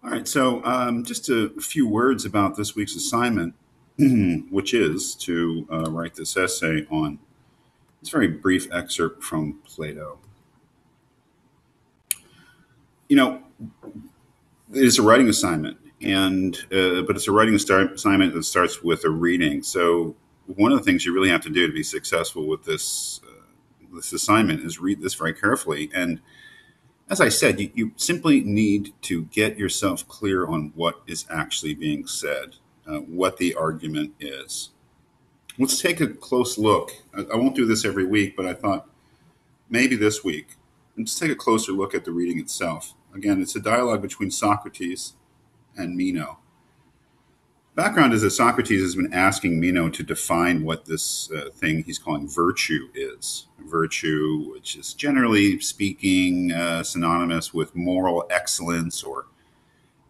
All right, so just a few words about this week's assignment, which is to write this essay on this very brief excerpt from Plato. You know, it's a writing assignment, and but it's a writing assignment that starts with a reading. So one of the things you really have to do to be successful with this assignment is read this very carefully. And as I said, you simply need to get yourself clear on what is actually being said, what the argument is. Let's take a close look. I won't do this every week, but I thought maybe this week. Let's take a closer look at the reading itself. Again, it's a dialogue between Socrates and Meno. Background is that Socrates has been asking Meno to define what this thing he's calling virtue is. Virtue, which is generally speaking synonymous with moral excellence or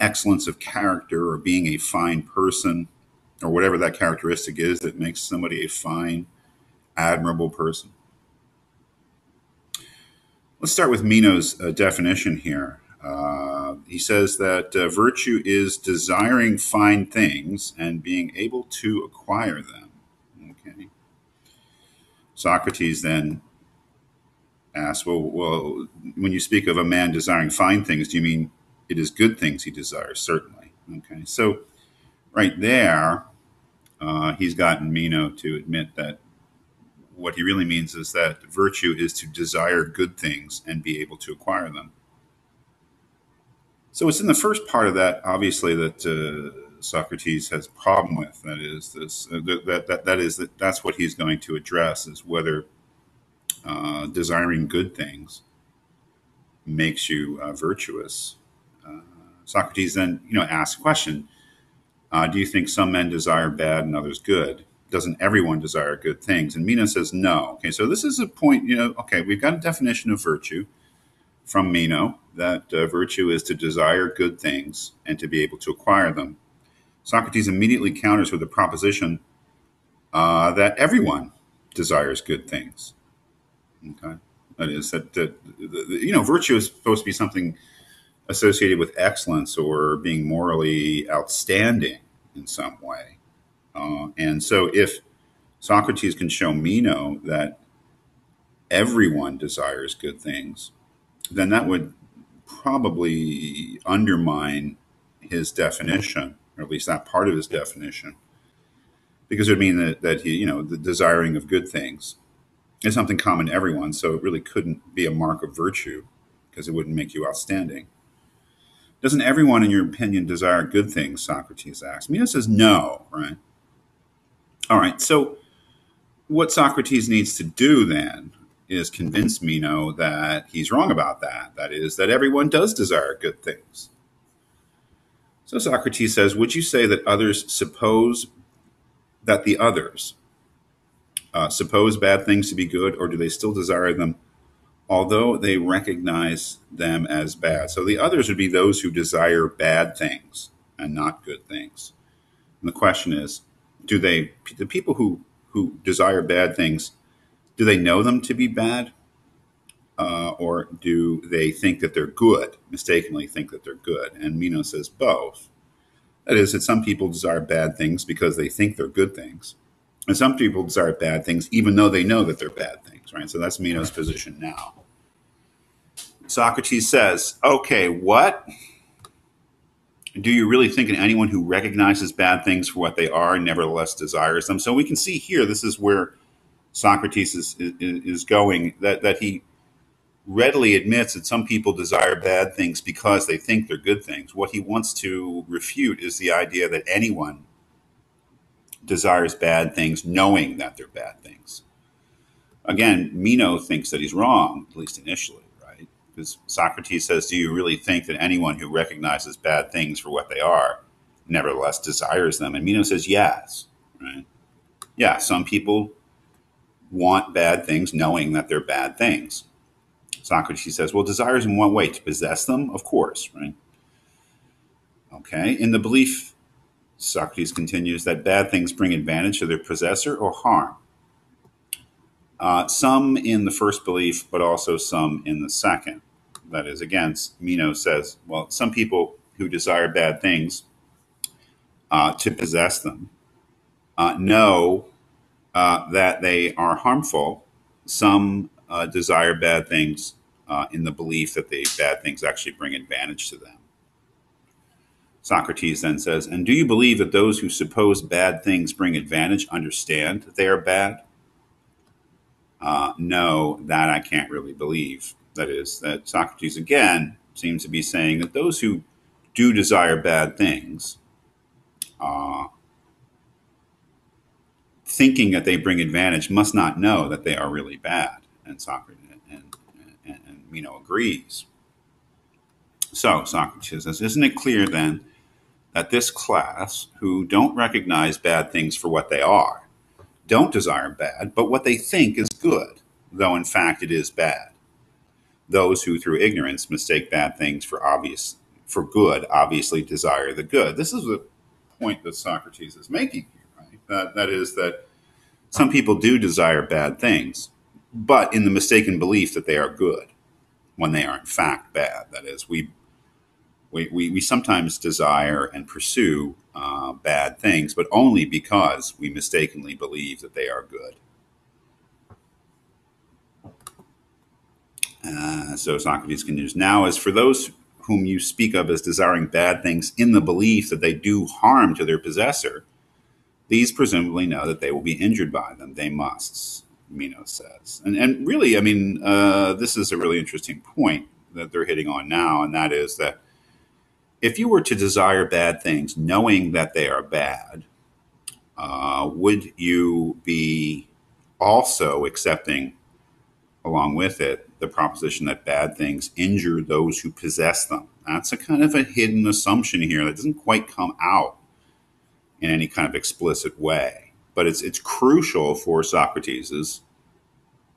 excellence of character or being a fine person or whatever that characteristic is that makes somebody a fine, admirable person. Let's start with Meno's definition here. He says that virtue is desiring fine things and being able to acquire them. Okay. Socrates then asks, well, when you speak of a man desiring fine things, do you mean it is good things he desires? Certainly. Okay. So right there, he's gotten Meno to admit that what he really means is that virtue is to desire good things and be able to acquire them. So it's in the first part of that, obviously, that Socrates has a problem with. That is this. That's what he's going to address is whether desiring good things makes you virtuous. Uh, Socrates then, asks a question: do you think some men desire bad and others good? Doesn't everyone desire good things? And Meno says no. Okay, so this is a point. Okay, we've got a definition of virtue from Meno that virtue is to desire good things and to be able to acquire them. Socrates immediately counters with the proposition that everyone desires good things. Okay, that is that virtue is supposed to be something associated with excellence or being morally outstanding in some way. And so, if Socrates can show Meno that everyone desires good things, then that would probably undermine his definition, or at least that part of his definition, because it would mean that he, the desiring of good things is something common to everyone. So it really couldn't be a mark of virtue because it wouldn't make you outstanding. Doesn't everyone, in your opinion, desire good things? Socrates asks. Meno says no, right? All right. So what Socrates needs to do then is convince Meno that he's wrong about that. That is, that everyone does desire good things. So Socrates says, would you say that others suppose that the others suppose bad things to be good, or do they still desire them, although they recognize them as bad? So the others would be those who desire bad things and not good things. And the question is, the people who desire bad things, do they know them to be bad? Or do they think that they're good, mistakenly think that they're good? And Meno says both. That is, that some people desire bad things because they think they're good things. And some people desire bad things even though they know that they're bad things, right? So that's Meno's position now. Socrates says, okay, what? Do you really think that anyone who recognizes bad things for what they are nevertheless desires them? So we can see here, this is where Socrates is going, that he readily admits that some people desire bad things because they think they're good things. What he wants to refute is the idea that anyone desires bad things knowing that they're bad things. Again, Meno thinks that he's wrong, at least initially, right? Because Socrates says, do you really think that anyone who recognizes bad things for what they are nevertheless desires them? And Meno says, yes, right? Yeah, some people want bad things knowing that they're bad things. Socrates says, well, desires in what way? To possess them? Of course, right? Okay. In the belief, Socrates continues, that bad things bring advantage to their possessor or harm. Some in the first belief, but also some in the second. That is, again, Meno says, well, some people who desire bad things to possess them know that they are harmful. Some desire bad things in the belief that the bad things actually bring advantage to them. Socrates then says, "And do you believe that those who suppose bad things bring advantage understand that they are bad?" No, that I can't really believe. That is, that Socrates again seems to be saying that those who do desire bad things, uh, thinking that they bring advantage, must not know that they are really bad. And Socrates and Meno agrees. So Socrates says, "Isn't it clear then that this class, who don't recognize bad things for what they are, don't desire bad, but what they think is good, though in fact it is bad? Those who through ignorance mistake bad things for good obviously desire the good." This is the point that Socrates is making here, right? That is that some people do desire bad things, but in the mistaken belief that they are good when they are in fact bad. That is, we sometimes desire and pursue bad things, but only because we mistakenly believe that they are good. So Socrates continues, "Now, as for those whom you speak of as desiring bad things in the belief that they do harm to their possessor, these presumably know that they will be injured by them. They must," Meno says. And really, I mean, this is a really interesting point that they're hitting on now, and that is that if you were to desire bad things knowing that they are bad, would you be also accepting, along with it, the proposition that bad things injure those who possess them? That's a kind of a hidden assumption here that doesn't quite come out in any kind of explicit way. But it's crucial for Socrates'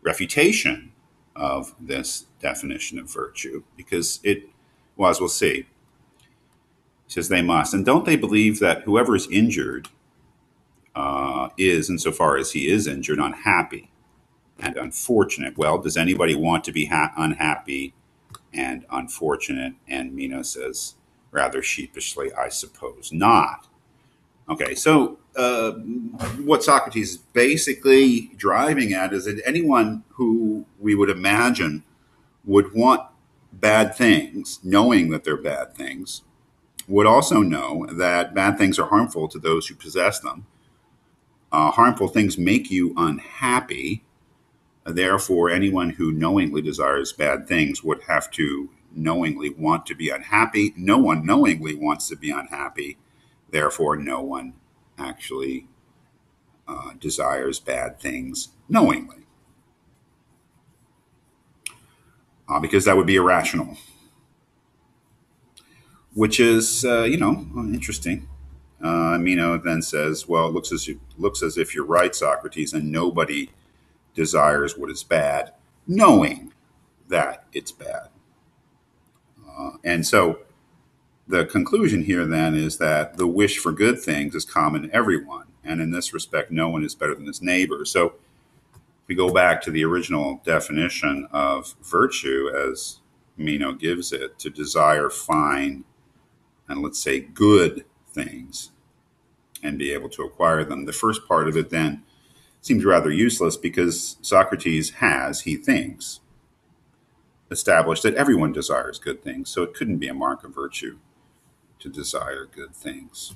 refutation of this definition of virtue because it, well, as we'll see, he says they must. And don't they believe that whoever is injured is, insofar as he is injured, unhappy and unfortunate? Well, does anybody want to be unhappy and unfortunate? And Meno says, rather sheepishly, I suppose not. Okay, so what Socrates is basically driving at is that anyone who we would imagine would want bad things, knowing that they're bad things, would also know that bad things are harmful to those who possess them. Harmful things make you unhappy. Therefore, anyone who knowingly desires bad things would have to knowingly want to be unhappy. No one knowingly wants to be unhappy. Therefore, no one actually desires bad things knowingly, because that would be irrational, which is, interesting. Meno then says, well, it looks as if you're right, Socrates, and nobody desires what is bad, knowing that it's bad. And so the conclusion here then is that the wish for good things is common to everyone. And in this respect, no one is better than his neighbor. So if we go back to the original definition of virtue as Meno gives it, to desire fine and, let's say, good things and be able to acquire them, the first part of it then seems rather useless because Socrates has, he thinks, established that everyone desires good things. So it couldn't be a mark of virtue to desire good things.